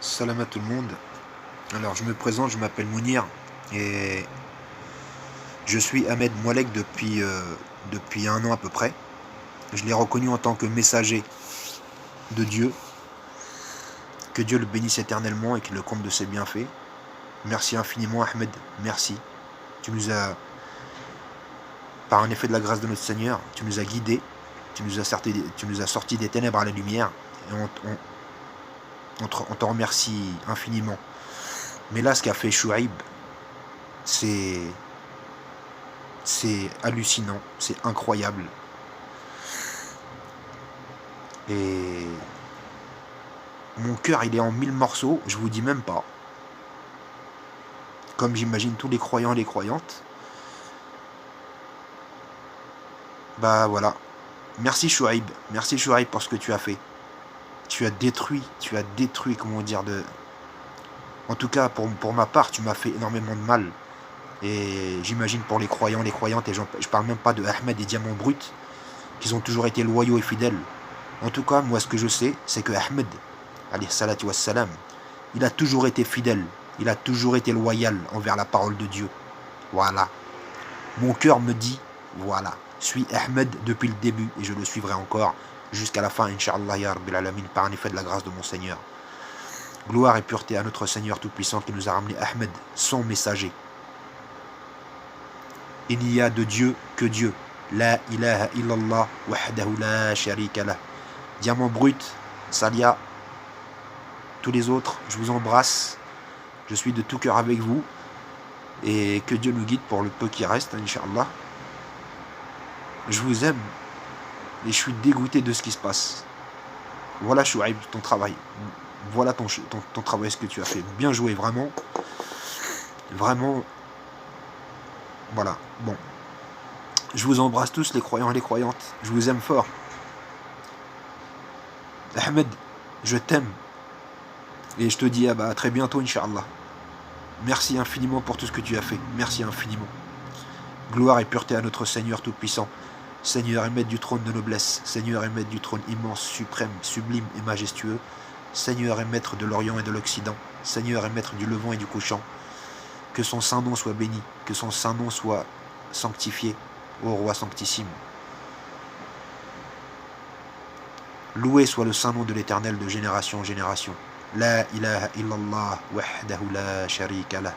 Salam à tout le monde. Alors je me présente, je m'appelle Mounir et je suis Ahmed Moualek depuis un an à peu près. Je l'ai reconnu en tant que messager de Dieu. Que Dieu le bénisse éternellement et qu'il le compte de ses bienfaits. Merci infiniment Ahmed, merci. Tu nous as, par un effet de la grâce de notre Seigneur, tu nous as guidés, tu nous as sortis des ténèbres à la lumière et on t'en remercie infiniment. Mais là, ce qu'a fait Chouaib, c'est hallucinant, c'est incroyable. Et mon cœur, il est en 1000 morceaux, je vous dis même pas. Comme j'imagine tous les croyants et les croyantes. Bah voilà. Merci Chouaib pour ce que tu as fait. Tu as détruit, comment dire, en tout cas, pour ma part, tu m'as fait énormément de mal. Et j'imagine pour les croyants, les croyantes, et je parle même pas de Ahmed et Diamant Brut, qu'ils ont toujours été loyaux et fidèles. En tout cas, moi, ce que je sais, c'est que Ahmed, alayhi salatu wassalam, il a toujours été fidèle, il a toujours été loyal envers la parole de Dieu. Voilà. Mon cœur me dit, voilà, suis Ahmed depuis le début, et je le suivrai encore jusqu'à la fin, Inch'Allah, ya Rabbil Alamin, par un effet de la grâce de mon Seigneur. Gloire et pureté à notre Seigneur Tout-Puissant qui nous a ramené Ahmed, son messager. Il n'y a de Dieu que Dieu. La ilaha illallah wahdahu la sharika lah. Diamant Brut, Salia, tous les autres, je vous embrasse. Je suis de tout cœur avec vous. Et que Dieu nous guide pour le peu qui reste, Inch'Allah. Je vous aime. Et je suis dégoûté de ce qui se passe. Voilà Chouaib, ton travail. Voilà ton travail, ce que tu as fait. Bien joué, vraiment. Vraiment. Voilà. Bon. Je vous embrasse tous, les croyants et les croyantes. Je vous aime fort. Ahmed, je t'aime. Et je te dis à très bientôt, Inch'Allah. Merci infiniment pour tout ce que tu as fait. Merci infiniment. Gloire et pureté à notre Seigneur Tout-Puissant. Seigneur et Maître du trône de noblesse. Seigneur et Maître du trône immense, suprême, sublime et majestueux. Seigneur et Maître de l'Orient et de l'Occident. Seigneur et Maître du Levant et du Couchant. Que son saint nom soit béni. Que son saint nom soit sanctifié. Ô Roi sanctissime. Loué soit le saint nom de l'Éternel de génération en génération. La ilaha illallah wahdahu la sharika lah.